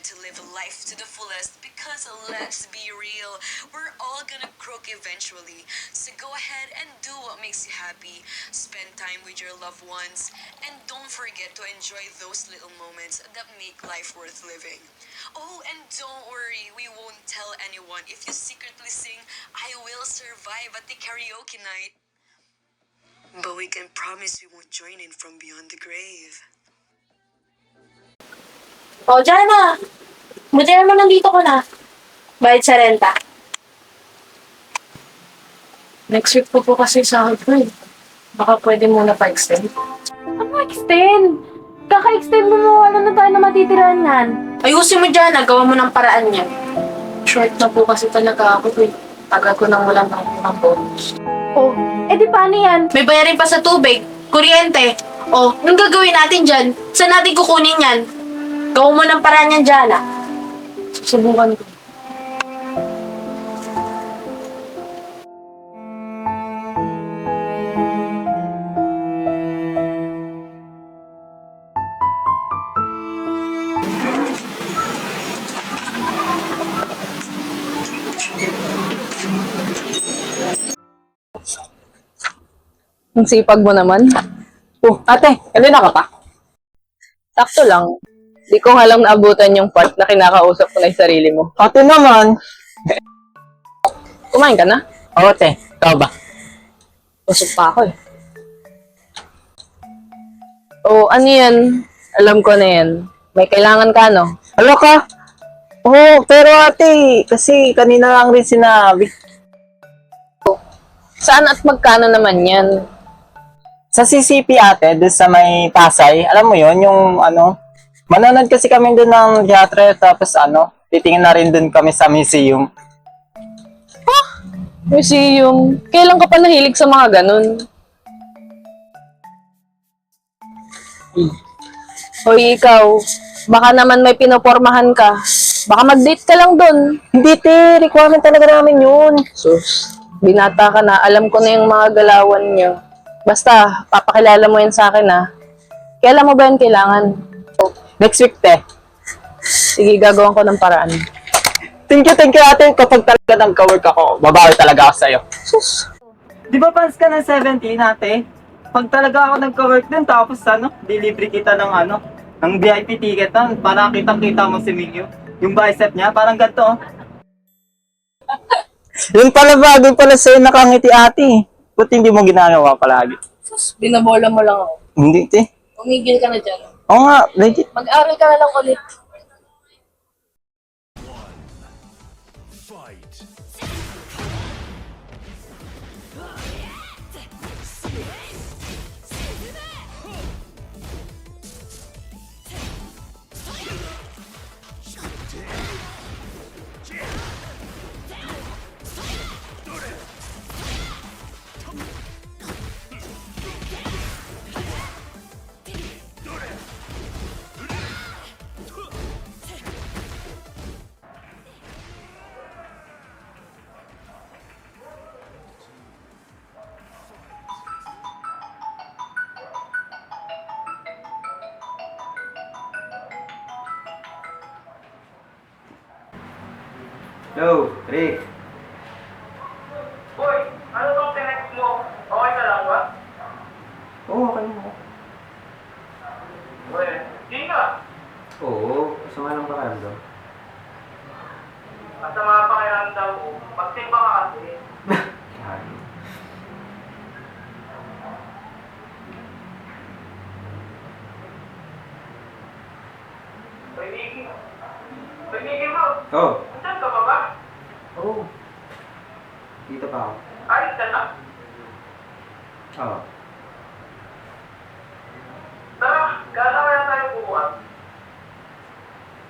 you to live life to the fullest because let's be real, we're all gonna croak eventually. So go ahead and do what makes you happy. Spend time with your loved ones and don't forget to enjoy those little moments that make life worth living. Oh, and don't worry, we won't tell anyone if you secretly sing I Will Survive at the karaoke night. But we can promise we won't join in from beyond the grave. O, Jana! Buti naman nandito ko na. Bayad sa renta. Next week po kasi sahod ko eh. Baka pwede muna pa-extend. Ano extend? Kaka-extend mo, wala na tayo na matitirahan yan. Ayusin mo dyan, gawa mo ng paraan yan. Short na po kasi talaga ako eh. Tagal ko nang walang nakukuha bonus. Oh, di paano yan? May bayarin pa sa tubig, kuryente. Oh, anong gagawin natin dyan? Saan natin kukunin yan? Gawa mo ng paraan yan dyan ah. Susubukan ko. Ang sipag mo naman. Oh, ate, kanina ka pa? Sakto lang. Di ko nga lang naabutan yung part na kinakausap ko na yung sarili mo. Ate naman. Kumain ka na? Oo, ate. Ikaw ba? Busog pa ako eh. Oo, ano yan? Alam ko na yan. May kailangan ka, no? Ano ka? Oo, pero ate, kasi kanina lang rin sinabi. Saan at magkano naman yan? Sa CCP ate, doon sa may Pasay, alam mo yon yung ano, manonood kasi kami doon ng teatro, tapos ano, titingin na rin doon kami sa museum. Museum. Kailan ka pa nahilig sa mga ganun? Hoy, ikaw. Baka naman may pinopormahan ka. Baka mag-date ka lang dun. Hindi te, requirement talaga namin yun. Sus, binata ka na. Alam ko na yung mga galawan niyo. Basta, papakilala mo yan sa akin, ha? Kailan mo ba yan kailangan? Next week te. Sige, gagawin ko ng paraan. Thank you ate. Kapag talaga nagka-work ako, babawi talaga ako sa'yo. Sus, Di ba fans ka ng 17 ate? Pag talaga ako nagka-work din, tapos ano, delivery kita ng ano, ng VIP ticket na, para kitang-kita mo si Mingyu. Yung bicep niya, parang ganito. Oh. Yun pala bagay pala sa'yo nakangiti ate. Ba't hindi mo ginagawa palagi? sus, binabola mo lang ako. Hindi te. Umigil ka na dyan. Oo nga, legit. Mag-aral ka na lang ulit. Yo, Rick. Boy, ano tong tinext mo? Okay ka lang ba? Oo, okay mo. Well, di nga. Oo, masama lang pakiramdam. At sa mga pakiramdam mo, magsimba ka kasi. Pwede mo. Oo. Saan ka ba ba? Oo. Dito pa ako. Ayos ka na. Oo. Tara, gala kaya tayo bukas.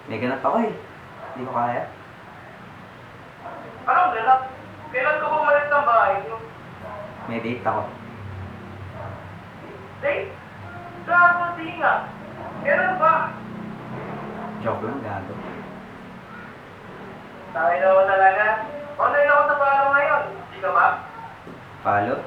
May ganap ako eh. Hindi ko kaya. Anong ganap? Kailan ka bumalik ng bahay niyo? May date ako. Date? Gago, di nga. Kailan ba? Joke lang, gago. Tayo naman talaga. Online ako sa paro ngayon. Di ka ba? Follow?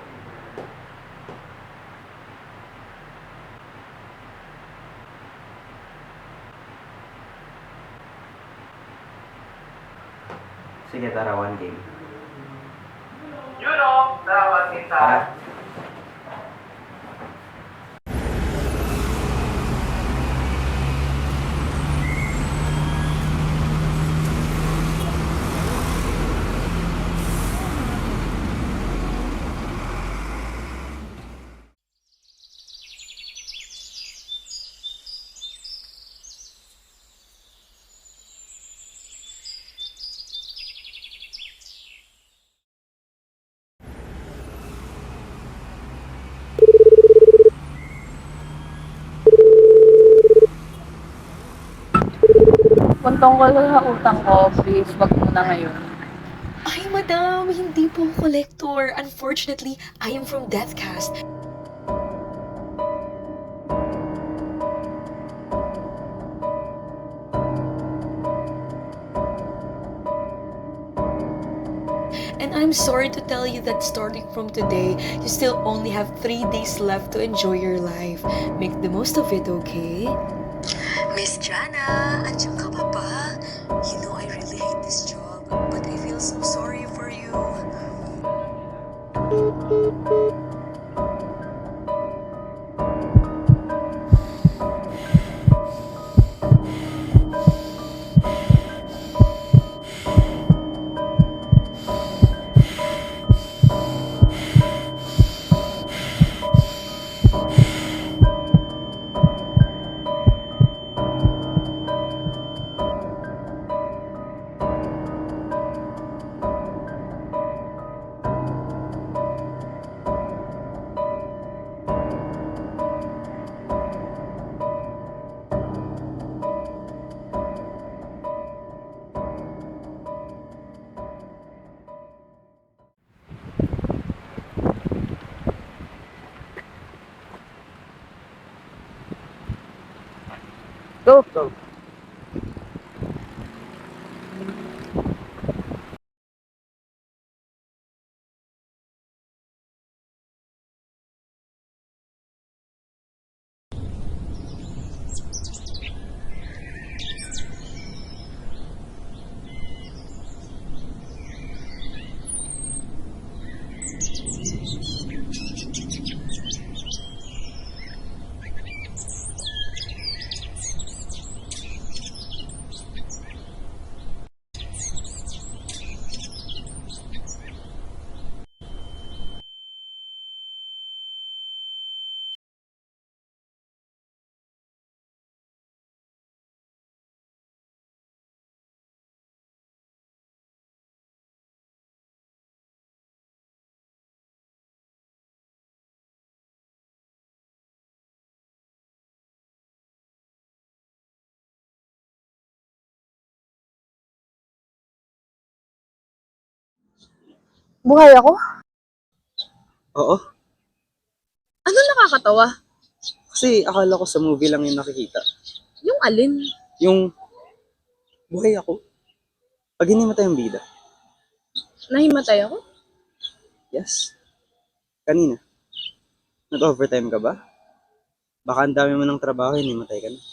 Sige, tara, 1K. Yun o, tawag kita. Tara. Kung tungkol sa utang ko, please, wag muna ngayon. Ay, madam, hindi po collector. Unfortunately, I am from Deathcast. And I'm sorry to tell you that starting from today, you still only have 3 days left to enjoy your life. Make the most of it, okay? Miss Jana, andiyan ka pa ba? You know I really hate this job, but I feel so sorry for you. Go! Go! Buhay ako? Oo. Ano nakakatawa? Kasi akala ko sa movie lang yung nakikita. Yung alin? Yung buhay ako. Pag hinimatay ang bida. Nahimatay ako? Yes. Kanina. Nag-overtime ka ba? Baka ang dami mo ng trabaho, hinimatay ka na.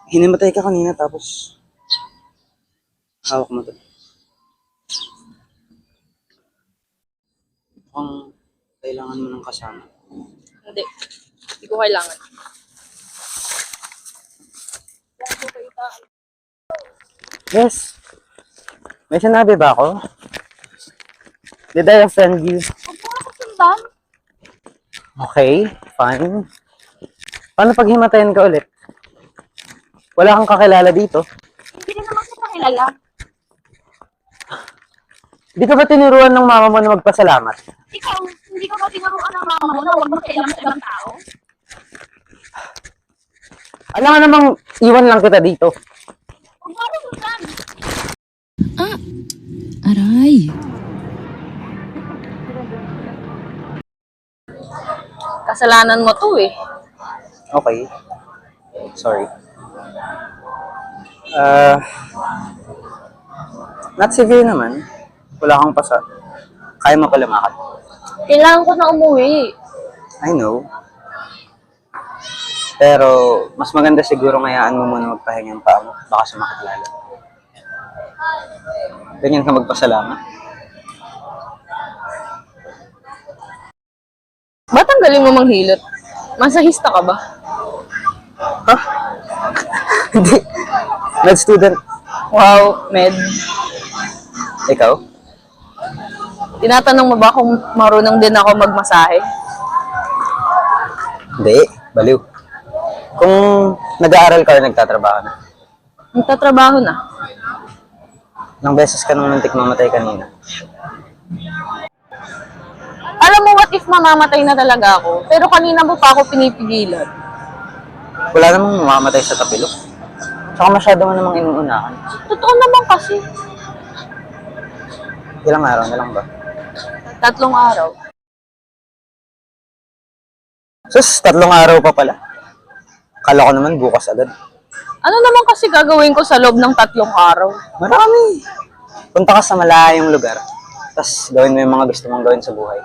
Hinimatay ka kanina tapos hawak mo to. Mukhang kailangan mo ng kasama. Hindi. Hindi ko kailangan. Yes. May sinabi ba ako? Did I offend you? Okay, fine. Paano pag himatayan ka ulit? Wala kang kakilala dito. Hindi rin naman kita kilala. Di ka ba tinuruan ng mama mo na magpasalamat? Ikaw, hindi ka ba tinuruan ng mama mo na huwag magkailangan sa ibang tao? Alam nga namang iwan lang kita dito. Huwag mo ako susan. Aray. Kasalanan mo to eh. Okay. Sorry. Not severe naman. Wala kang pasa. Kaya mo pala makal. Kailangan ko na umuwi. I know. Pero, mas maganda siguro ngayaan mo muna magpahinga yung paa mo. Baka sumakit lalo. Ganyan ka magpasalamat. Ba't ang galing mo manghilot? Masahista ka ba? Hindi. Med student. Wow, Med. Ikaw? Tinatanong mo ba kung marunong din ako magmasahe? Hindi. Baliw. Kung nag-aaral ka o nagtatrabaho na, Nagtatrabaho na. ilang beses ka nung muntik mamatay kanina. Alam mo, what if mamamatay na talaga ako? Pero kanina mo pa ako pinipigilan. Wala namang mamamatay sa tapilok. Tsaka masyado mo namang inuunahan. Totoo naman kasi. Ilang araw na lang ba? 3 araw. Sus, 3 araw pa pala. Kala ko naman bukas agad. Ano naman kasi gagawin ko sa loob ng 3 araw? Marami. Punta ka sa malayong lugar. Tapos gawin mo yung mga gusto mong gawin sa buhay.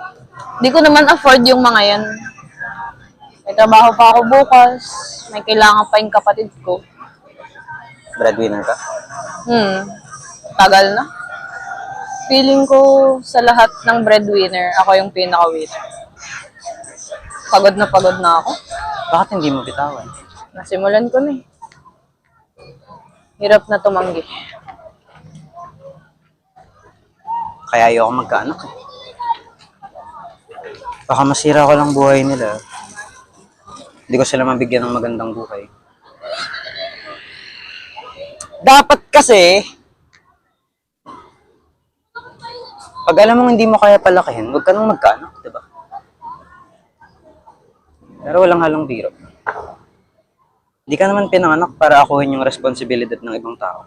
Di ko naman afford yung mga yan. May trabaho pa ako bukas. May kailangan pa yung kapatid ko. Breadwinner ka. Tagal na. Feeling ko sa lahat ng breadwinner, ako yung pinaka-winner. Pagod na ako. Bakit hindi mo bitawan? Nasimulan ko na eh. Hirap na tumanggi. Kaya ayoko magkaanak eh. Baka masira ko lang buhay nila. Hindi ko sila mabigyan ng magandang buhay. Dapat kasi, pag alam mong hindi mo kaya palakihin, huwag ka nang magkaanak, di ba? Pero walang halong biro. Hindi ka naman pinanganak para akuhin yung responsibilidad ng ibang tao.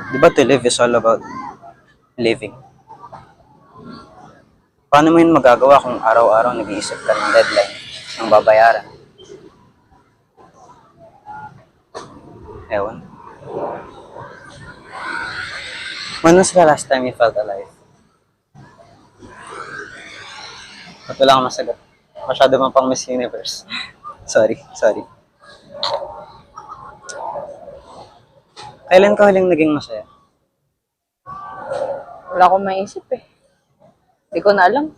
Di ba to live is all about living? Paano mo yun magagawa kung araw-araw nag-iisip ka ng deadline ng babayaran? Ewan. When was the last time you felt alive? At wala kang masagot. Masyado man pang Miss Universe. Sorry. Kailan ka huling naging masaya? Wala akong maisip eh. Hindi ko na alam.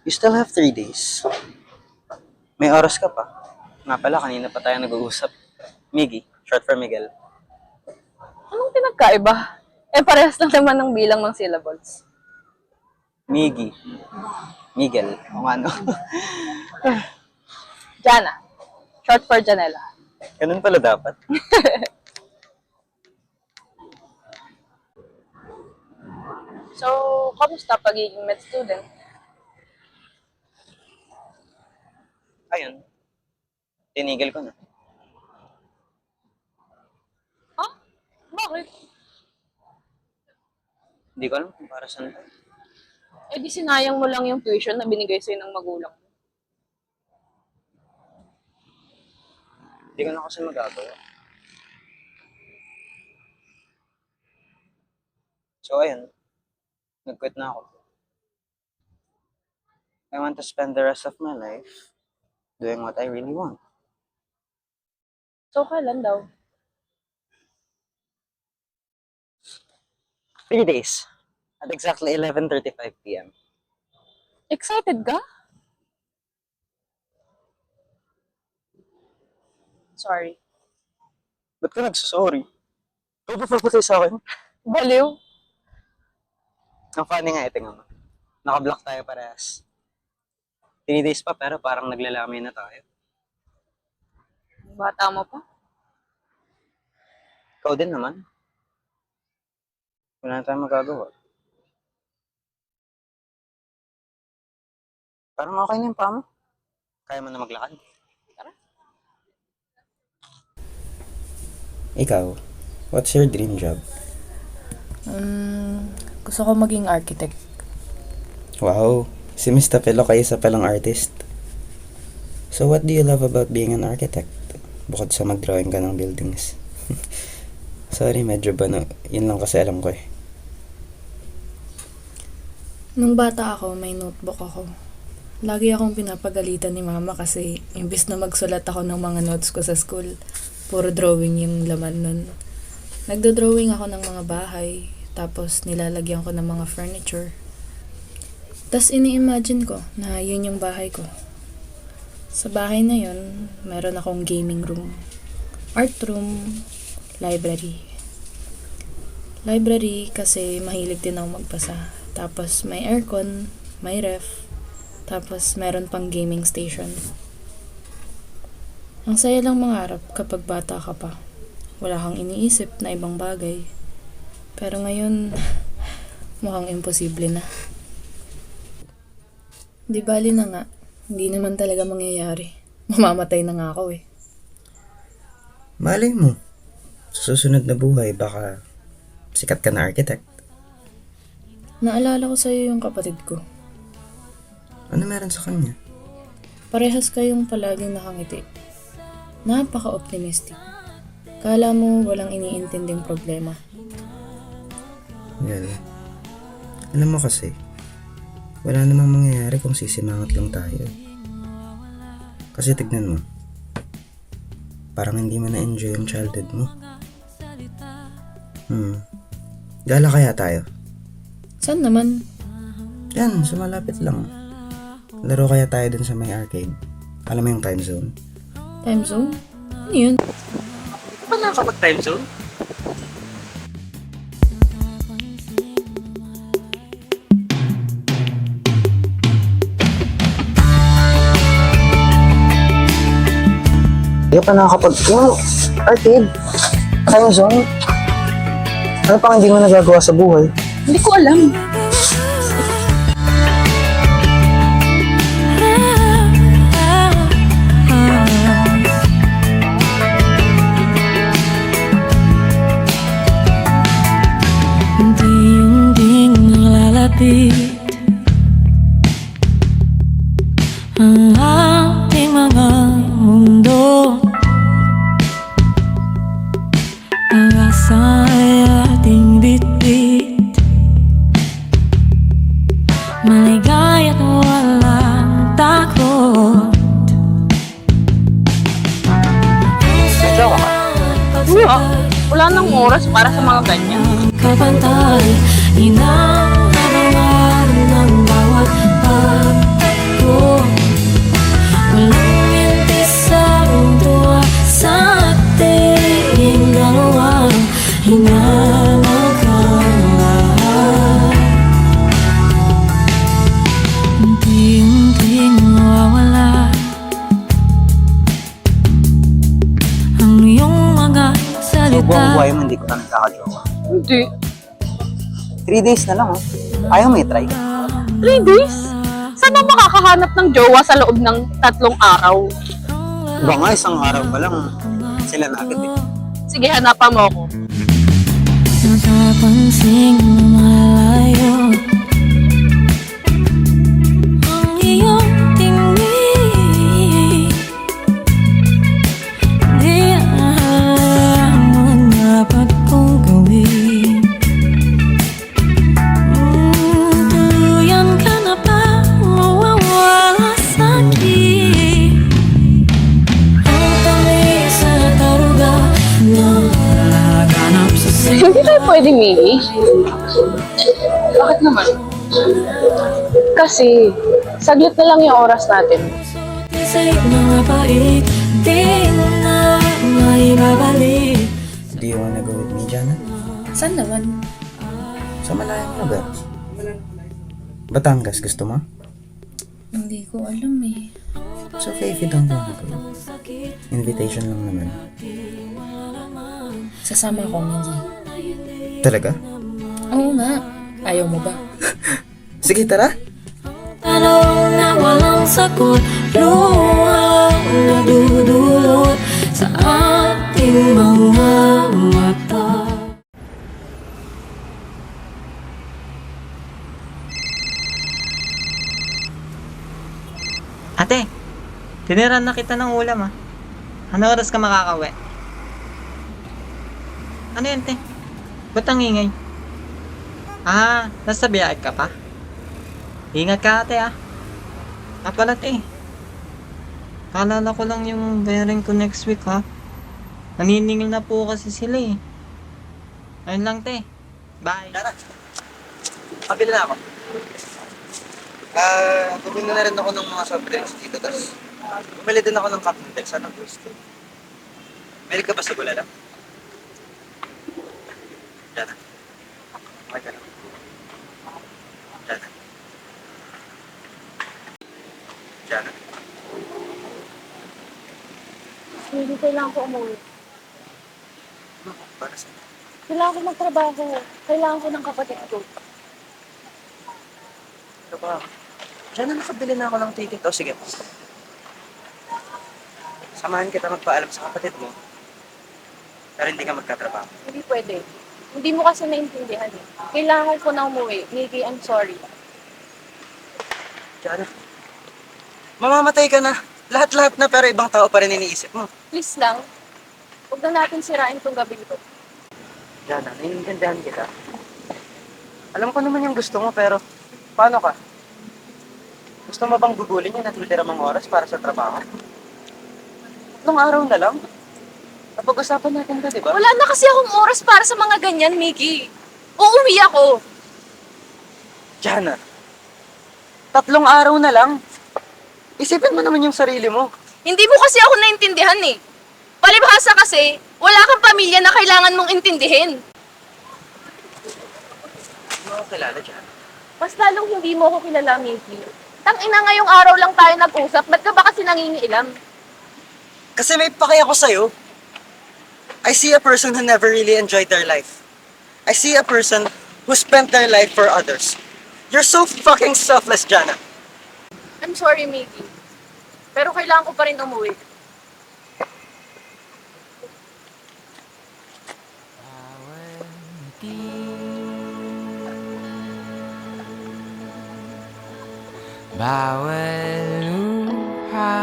You still have 3 days. May oras ka pa. Nga pala, kanina pa tayo nag-uusap. Miggy, short for Miguel. Anong pinagkaiba? Eh, parehas lang naman ng bilang ng syllables. Miggy. Miguel. O ano? Jana. Short for Janela. Ganun pala dapat. So, kamusta pagiging med student? Ayun. Tinigil ko na. Ha? Bakit? Hindi ko alam kung para saan to. Eh di sinayang mo lang yung tuition na binigay sa'yo ng magulang mo. Hindi ko na kasi magagawa. So, ayun. Nag-quit na ako. I want to spend the rest of my life doing what I really want. So, kailan daw? 3 days. At exactly 11:35 p.m. Excited ka? Sorry. Ba't ka nagsasorry? Ikaw ba papatay sa akin? Baliw. Ang funny nga, ito nga. Naka-block tayo parehas. 3 days pa pero parang naglalamay na tayo. Bata mo pa? Ikaw din naman. Wala na tayong magagawa. Parang okay na yung paa mo. Kaya mo na maglakad. Ikaw, what's your dream job? Gusto ko maging architect. Wow, si Miss Tapelo kayo isa palang artist. So what do you love about being an architect? Bukod sa mag-drawing ka ng buildings. Sorry, medyo ba no? Yun lang kasi alam ko eh. Nung bata ako, may notebook ako. Lagi akong pinapagalitan ni mama kasi imbis na magsulat ako ng mga notes ko sa school, puro drawing yung laman nun. Nagdo-drawing ako ng mga bahay, tapos nilalagyan ko ng mga furniture. Tapos ini-imagine ko na yun yung bahay ko. Sa bahay na yun, meron akong gaming room, art room, library. Library kasi mahilig din ako magbasa. Tapos may aircon, may ref, tapos meron pang gaming station. Ang saya lang mangarap kapag bata ka pa. Wala kang iniisip na ibang bagay. Pero ngayon, mukhang imposible na. Di bali na nga, hindi naman talaga mangyayari. Mamamatay na nga ako eh. Malay mo, sa susunod na buhay, baka sikat ka na architect. Naalala ko sa'yo yung kapatid ko. Ano meron sa kanya? Parehas kayong palaging nakangiti. Napaka-optimistic. Kala mo walang iniintinding problema. Well, alam mo kasi, wala namang mangyayari kung sisimangot lang tayo. Kasi tignan mo, parang hindi mo na-enjoy yung childhood mo. Gala kaya tayo? Saan naman? Yan, sa malapit lang. Laro kaya tayo dun sa may arcade. Alam mo yung time zone? Time zone? Ano yun? Wala ka mag-time zone? Hindi pa nakakapag... Yung arcade, time zone, ano pang hindi mo nagagawa sa buhay? Hindi ko alam. Unti-unting nalalapit ang ating mga mundo. Pag-asa ay ating bitbit, maligay at walang takot. Wala nang oras para sa mga ganyan. Kapantay, inahabawan ng bawat pagtakbo. Walang mintis sa tuwa sa ating dalawa. Hinalag ang lahat. Unti-unting nawawala ang iyong mga So, buong salita. buhay mo hindi ko na nagkakajowa. Hindi. 3 days na lang, oh. Ayaw mo i-try. 3 days? Saan mo makakahanap ng jowa sa loob ng 3 araw? Ba nga, isang araw pa lang, sila na agad eh. Sige, hanapan mo ako. Napapansing malayo ang iyong tingin. Di alam mo dapat kong gawin. Tuluyan ka na ba mawawala sa'kin? Ang tamis sa taruga na laganap sa Hindi tayo pwede, Mili. Bakit naman? Kasi, saglit na lang yung oras natin. Sa'yo mga pait, di na maibabalik. Do you wanna go with me, Jana? Saan naman? Sa malayang lugar. Batangas, gusto mo? Hindi ko alam eh. It's okay if you don't wanna go. Invitation lang naman. Sasama ako, Minji. Talaga? Oo nga. Ayaw mo ba? Sige, tara! Tanong na walang sagot, luhang nadudulot sa ating mga mata. Ate, tiniran na kita ng ulam ah. Ano oras ka makakauwi? Ano yan, te? Ba't ang ingay? Ah, nasa biyahe ka pa? Ingat ka ate ah. Pala te. Kaalala ko lang yung bayarin ko next week ha. Naniningil na po kasi sila eh. Ayun lang te. Bye. Tara. Pabili na ako. Bumili na rin ako ng mga soft drinks dito. Tapos, bumili din ako ng cocktail. Sana gusto. Bili ka ba sa bulala? Diyan na. Okay ka na. Diyan na. Diyan na. Hindi kailangan ko umuwi. Para sa... Kailangan ko magtrabaho. Kailangan ko ng kapatid ko. Ito ba? Diyan na nakabili na ako ng ticket. O sige. Samahan kita magpaalam sa kapatid mo. Pero hindi ka magkatrabaho. Hindi pwede. Hindi mo kasi naintindihan eh. Kailangan ko na umuwi. Nikki, I'm sorry. Diyan na. Mamamatay ka na. Lahat-lahat na pero ibang tao pa rin iniisip mo. Please lang. Huwag na natin sirain tong gabi ko. Diyan na, naiintindihan kita. Alam ko naman yung gusto mo pero paano ka? Gusto mo bang gugulin yung natitira mong oras para sa trabaho? 3 araw na lang? Napag-usapan natin to, di ba? Wala na kasi akong oras para sa mga ganyan, Mickey. Uuwi ako. Jana, 3 araw na lang. Isipin mo naman yung sarili mo. Hindi mo kasi ako naintindihan eh. Palibhasa kasi, wala kang pamilya na kailangan mong intindihin. Hindi mo ako kilala, Jana. Mas lalong hindi mo ako kilala, Mickey. Tang-ina ngayong araw lang tayo nag-usap, ba't ka ba kasi nangingiilam? Kasi may paki ako sa'yo. I see a person who never really enjoyed their life. I see a person who spent their life for others. You're so fucking selfless, Jana. I'm sorry, Mickey. Pero kailangan ko pa rin umuwi. Bawal luha,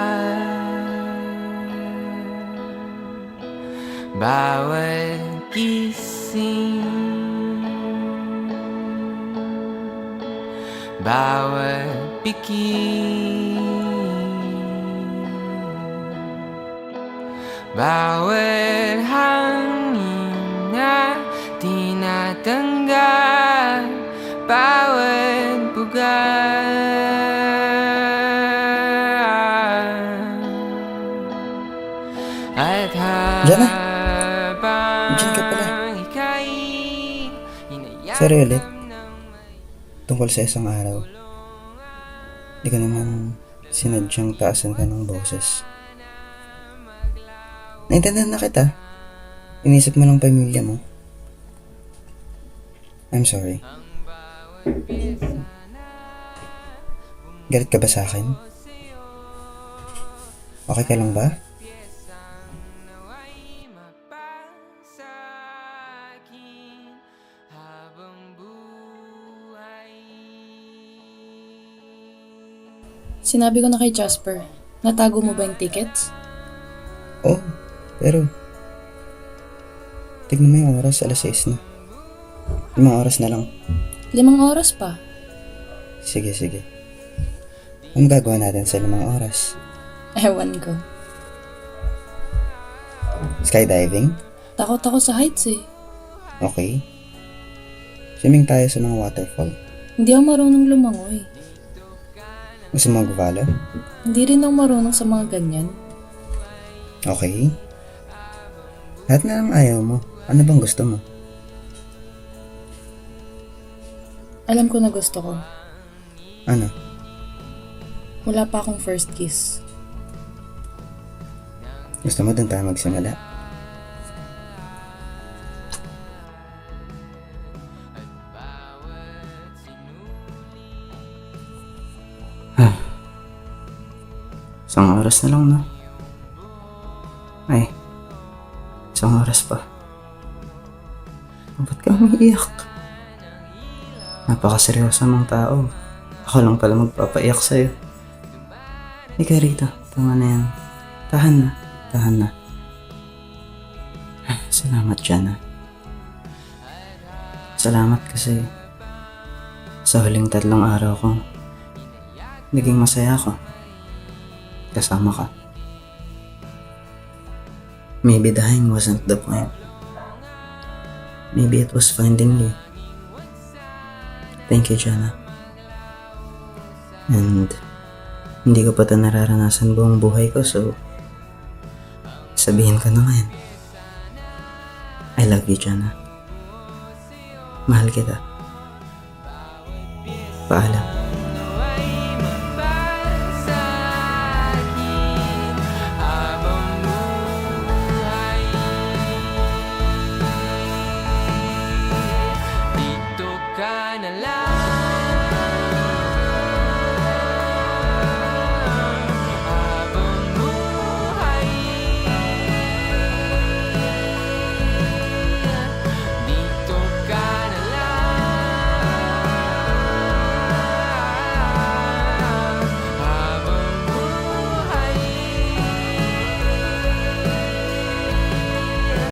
bawal gising, bawal pikir, bawal hangin na tinatanggap, bawal bugat. Jana, diyan ka pala. Sorry ulit. Tungkol sa isang araw. Di ka naman sinadyang taasan ka ng boses. Naintindihan na kita. Inisip mo ng pamilya mo. I'm sorry. Galit ka ba sa akin? Okay ka lang ba? Sinabi ko na kay Jasper, natago mo ba yung tickets? Oo, pero tignan mo yung oras, 6:00 na. 5 oras na lang. 5 oras pa. Sige. Ang gagawa natin sa 5 oras? Ewan ko. Skydiving? Takot ako sa heights eh. Okay. Swimming tayo sa mga waterfall. Hindi ako marunong lumangoy. Gusto mo mag-valo? Hindi rin ako marunong sa mga ganyan. Okay. Lahat na lang ayaw mo. Ano bang gusto mo? Alam ko na gusto ko. Ano? Wala pa akong first kiss. Gusto mo doon tayo magsimula? Isang oras na lang, no? Ay, 1 oras pa. Ba't ka umiiyak? Napakaseryoso mong tao. Ako lang pala magpapaiyak sa'yo. Ika rito, tama na yan. Tahan na. Salamat, Jana. Salamat kasi sa huling 3 araw ko, naging masaya ako. Kasama ka. Maybe dying wasn't the point. Maybe it was finding you. Thank you, Jana. And hindi ko pa ito nararanasan buong buhay ko, so sabihin ko na ngayon. I love you, Jana. Mahal kita. Paalam.